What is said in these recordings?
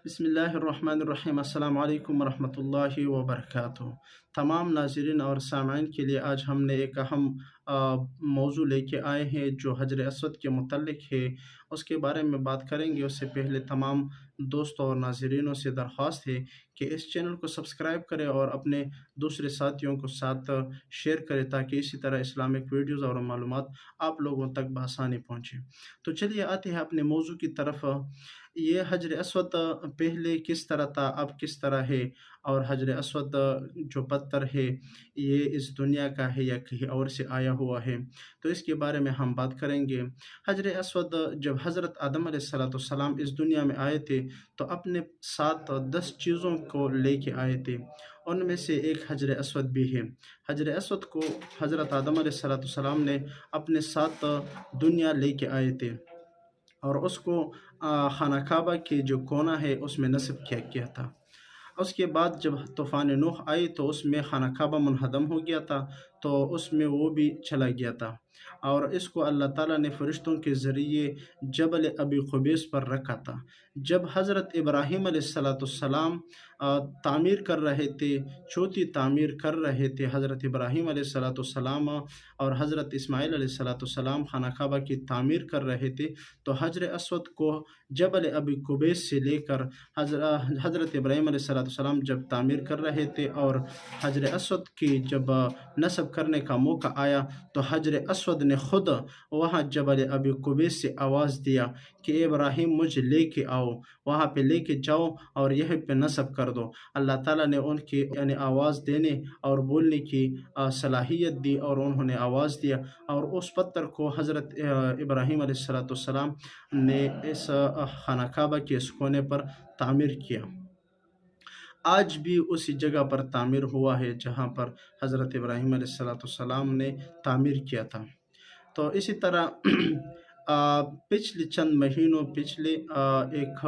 بسم اللہ الرحمن الرحیم، السلام علیکم ورحمۃ اللہ وبرکاتہ۔ تمام ناظرین اور سامعین کے لیے آج ہم نے ایک اہم موضوع لے کے آئے ہیں جو حجر اسود کے متعلق ہے۔ اس کے بارے میں بات کریں گے۔ اس سے پہلے تمام دوستوں اور ناظرینوں سے درخواست ہے کہ اس چینل کو سبسکرائب کریں اور اپنے دوسرے ساتھیوں کو ساتھ شیئر کریں تاکہ اسی طرح اسلامک ویڈیوز اور معلومات آپ لوگوں تک بآسانی پہنچے۔ تو چلیے آتے ہیں اپنے موضوع کی طرف۔ یہ حجر اسود پہلے کس طرح تھا، اب کس طرح ہے، اور حجر اسود جو پتھر ہے یہ اس دنیا کا ہے یا کہیں اور سے آیا ہوا ہے، تو اس کے بارے میں ہم بات کریں گے۔ حجر اسود جب حضرت آدم علیہ السلام اس دنیا میں آئے تھے تو اپنے ساتھ 10 چیزوں کو لے کے آئے تھے، ان میں سے ایک حجر اسود بھی ہے۔ حجر اسود کو حضرت آدم علیہ السلام نے اپنے ساتھ دنیا لے کے آئے تھے اور اس کو خانہ کعبہ کے جو کونا ہے اس میں نصب کیا تھا۔ اس کے بعد جب طوفان نوح آئی تو اس میں خانہ کعبہ منہدم ہو گیا تھا، تو اس میں وہ بھی چلا گیا تھا، اور اس کو اللہ تعالیٰ نے فرشتوں کے ذریعے جبل ابی قبیس پر رکھا تھا۔ جب حضرت ابراہیم علیہ السلام تعمیر کر رہے تھے، چوتھی تعمیر کر رہے تھے، حضرت ابراہیم علیہ السلام اور حضرت اسماعیل علیہ السلام خانہ کعبہ کی تعمیر کر رہے تھے، تو حجر اسود کو جبل ابی قبیس سے لے کر حضرت ابراہیم علیہ السلام جب تعمیر کر رہے تھے اور حجر اسود کی جب نصب کرنے کا موقع آیا تو حجر اسود نے خود وہاں جبل ابی قبیس سے آواز دیا کہ اے ابراہیم مجھے لے کے آؤ، وہاں پہ لے کے جاؤ اور یہیں پہ نصب کر دو۔ اللہ تعالیٰ نے ان کی آواز دینے اور بولنے کی صلاحیت دی، اور انہوں نے آواز دیا، اور اس پتھر کو حضرت ابراہیم علیہ السلام نے اس خانہ کعبہ کے اس کونے پر تعمیر کیا۔ آج بھی اسی جگہ پر تعمیر ہوا ہے جہاں پر حضرت ابراہیم علیہ السلام نے تعمیر کیا تھا۔ تو اسی طرح پچھلے چند مہینوں پچھلے ایک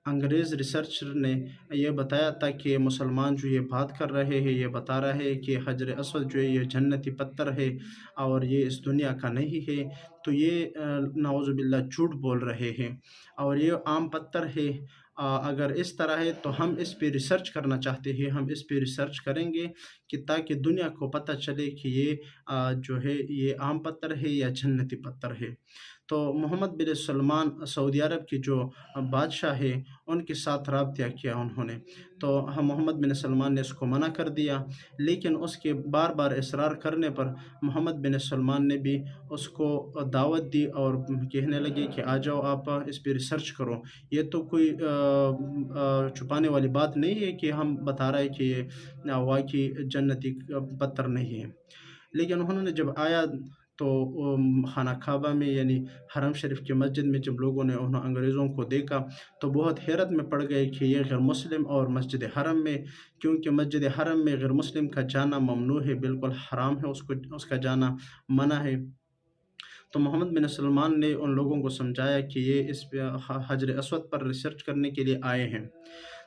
انگریز ریسرچر نے یہ بتایا تھا کہ مسلمان جو یہ بات کر رہے ہیں، یہ بتا رہے ہیں کہ حجر اسود جو ہے یہ جنتی پتھر ہے اور یہ اس دنیا کا نہیں ہے، تو یہ نعوذ باللہ جھوٹ بول رہے ہیں، اور یہ عام پتھر ہے۔ اگر اس طرح ہے تو ہم اس پہ ریسرچ کرنا چاہتے ہیں، ہم اس پہ ریسرچ کریں گے کہ تاکہ دنیا کو پتہ چلے کہ یہ جو ہے یہ عام پتھر ہے یا جنتی پتھر ہے۔ تو محمد بن سلمان سعودی عرب کی جو بادشاہ ہے ان کے ساتھ رابطہ کیا انہوں نے، تو محمد بن سلمان نے اس کو منع کر دیا، لیکن اس کے بار بار اصرار کرنے پر محمد بن سلمان نے بھی اس کو دعوت دی اور کہنے لگے کہ آ جاؤ آپ اس پہ ریسرچ کرو، یہ تو کوئی چھپانے والی بات نہیں ہے کہ ہم بتا رہے ہیں کہ یہ واقعی جنتی پتھر نہیں ہے۔ لیکن انہوں نے جب آیا تو خانہ کعبہ میں یعنی حرم شریف کی مسجد میں جب لوگوں نے انگریزوں کو دیکھا تو بہت حیرت میں پڑ گئے کہ یہ غیر مسلم اور مسجد حرم میں، کیونکہ مسجد حرم میں غیر مسلم کا جانا ممنوع ہے، بالکل حرام ہے، اس کا جانا منع ہے۔ تو محمد بن سلمان نے ان لوگوں کو سمجھایا کہ یہ اس حجر اسود پر ریسرچ کرنے کے لیے آئے ہیں۔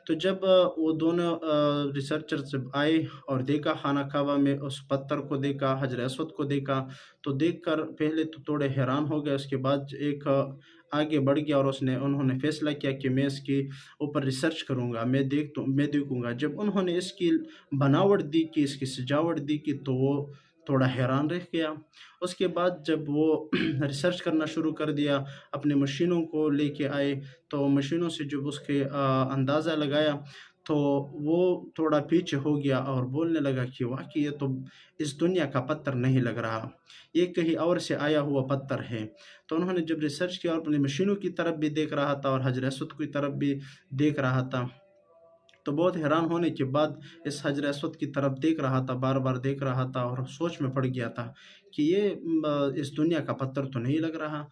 تو جب وہ دونوں ریسرچر جب آئے اور دیکھا خانہ کعبہ میں اس پتھر کو دیکھا، حجر اسود کو دیکھا، تو دیکھ کر پہلے تو تھوڑے حیران ہو گئے، اس کے بعد ایک آگے بڑھ گیا اور انہوں نے فیصلہ کیا کہ میں اس کی اوپر ریسرچ کروں گا، میں دیکھوں گا۔ جب انہوں نے اس کی بناوٹ دی کہ اس کی سجاوٹ دی کہ تو وہ تھوڑا حیران رہ گیا۔ اس کے بعد جب وہ ریسرچ کرنا شروع کر دیا، اپنے مشینوں کو لے کے آئے، تو مشینوں سے جب اس کے اندازہ لگایا تو وہ تھوڑا پیچھے ہو گیا اور بولنے لگا کہ واقعی یہ تو اس دنیا کا پتھر نہیں لگ رہا، یہ کہیں اور سے آیا ہوا پتھر ہے۔ تو انہوں نے جب ریسرچ کیا اور اپنی مشینوں کی طرف بھی دیکھ رہا تھا اور حجر اسود کی طرف بھی دیکھ رہا تھا، تو بہت حیران ہونے کے بعد اس حجر اسود کی طرف دیکھ رہا تھا، بار بار دیکھ رہا تھا اور سوچ میں پڑ گیا تھا کہ یہ اس دنیا کا پتھر تو نہیں لگ رہا۔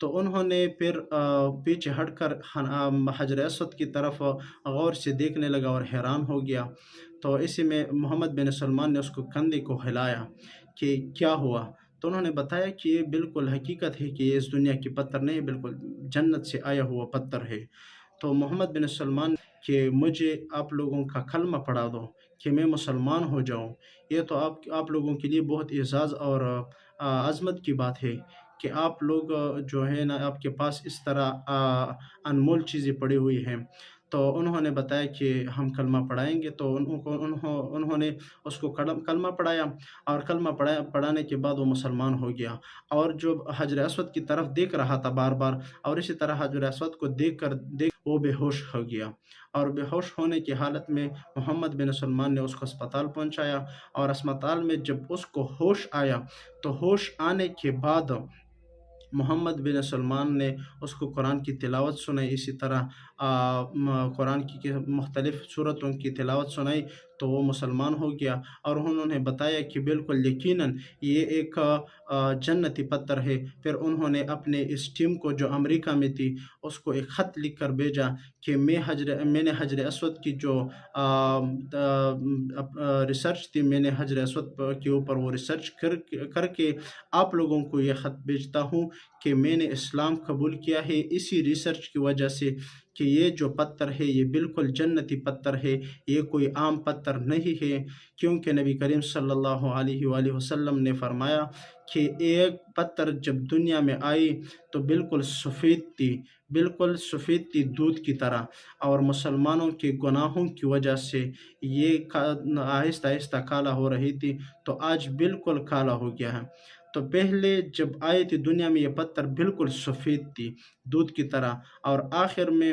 تو انہوں نے پھر پیچھے ہٹ کر حجر اسود کی طرف غور سے دیکھنے لگا اور حیران ہو گیا۔ تو اسی میں محمد بن سلمان نے اس کو کندھے کو ہلایا کہ کیا ہوا، تو انہوں نے بتایا کہ یہ بالکل حقیقت ہے کہ یہ اس دنیا کی پتھر نہیں، بالکل جنت سے آیا ہوا پتھر ہے۔ تو محمد بن سلمان کہ مجھے آپ لوگوں کا کلمہ پڑھا دو کہ میں مسلمان ہو جاؤں، یہ تو آپ لوگوں کے لیے بہت اعزاز اور عظمت کی بات ہے کہ آپ لوگ جو ہے نا آپ کے پاس اس طرح انمول چیزیں پڑی ہوئی ہیں۔ تو انہوں نے بتایا کہ ہم کلمہ پڑھائیں گے، تو انہوں نے اس کو کلمہ پڑھایا، اور کلمہ پڑھانے کے بعد وہ مسلمان ہو گیا، اور جو حجر اسود کی طرف دیکھ رہا تھا بار بار، اور اسی طرح حجر اسود کو دیکھ وہ بے ہوش ہو گیا، اور بے ہوش ہونے کی حالت میں محمد بن سلمان نے اس کو اسپتال پہنچایا، اور اسپتال میں جب اس کو ہوش آیا تو ہوش آنے کے بعد محمد بن سلمان نے اس کو قرآن کی تلاوت سنائی، اسی طرح قرآن کی مختلف صورتوں کی تلاوت سنائی، تو وہ مسلمان ہو گیا، اور انہوں نے بتایا کہ بالکل یقیناً یہ ایک جنتی پتھر ہے۔ پھر انہوں نے اپنے اس ٹیم کو جو امریکہ میں تھی اس کو ایک خط لکھ کر بھیجا کہ میں نے حجر اسود کی جو ریسرچ تھی، میں نے حجر اسود کے اوپر وہ ریسرچ کر کے آپ لوگوں کو یہ خط بھیجتا ہوں کہ میں نے اسلام قبول کیا ہے اسی ریسرچ کی وجہ سے، کہ یہ جو پتھر ہے یہ بالکل جنتی پتھر ہے، یہ کوئی عام پتھر نہیں ہے، کیونکہ نبی کریم صلی اللہ علیہ وآلہ وسلم نے فرمایا کہ ایک پتھر جب دنیا میں آئی تو بالکل سفید تھی دودھ کی طرح، اور مسلمانوں کے گناہوں کی وجہ سے یہ آہستہ آہستہ کالا ہو رہی تھی، تو آج بالکل کالا ہو گیا ہے۔ تو پہلے جب آئی تھی دنیا میں یہ پتھر بالکل سفید تھی دودھ کی طرح، اور آخر میں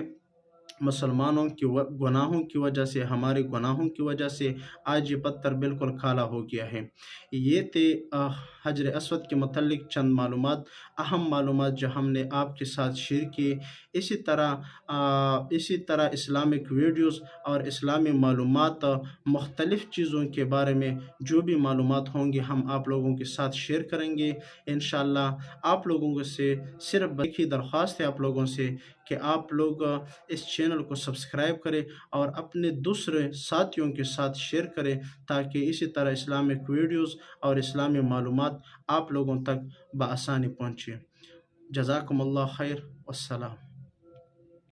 مسلمانوں کی گناہوں کی وجہ سے، ہمارے گناہوں کی وجہ سے آج یہ پتھر بالکل کالا ہو گیا ہے۔ یہ تھے حجر اسود کے متعلق چند معلومات، اہم معلومات جو ہم نے آپ کے ساتھ شیئر کی۔ اسی طرح اسلامک ویڈیوز اور اسلامی معلومات، مختلف چیزوں کے بارے میں جو بھی معلومات ہوں گے ہم آپ لوگوں کے ساتھ شیئر کریں گے انشاءاللہ۔ آپ لوگوں سے صرف ایک ہی درخواست ہے آپ لوگوں سے کہ آپ لوگ اس چینل کو سبسکرائب کریں اور اپنے دوسرے ساتھیوں کے ساتھ شیئر کریں، تاکہ اسی طرح اسلامک ویڈیوز اور اسلامی معلومات آپ لوگوں تک بآسانی پہنچے۔ جزاکم اللہ خیر، والسلام۔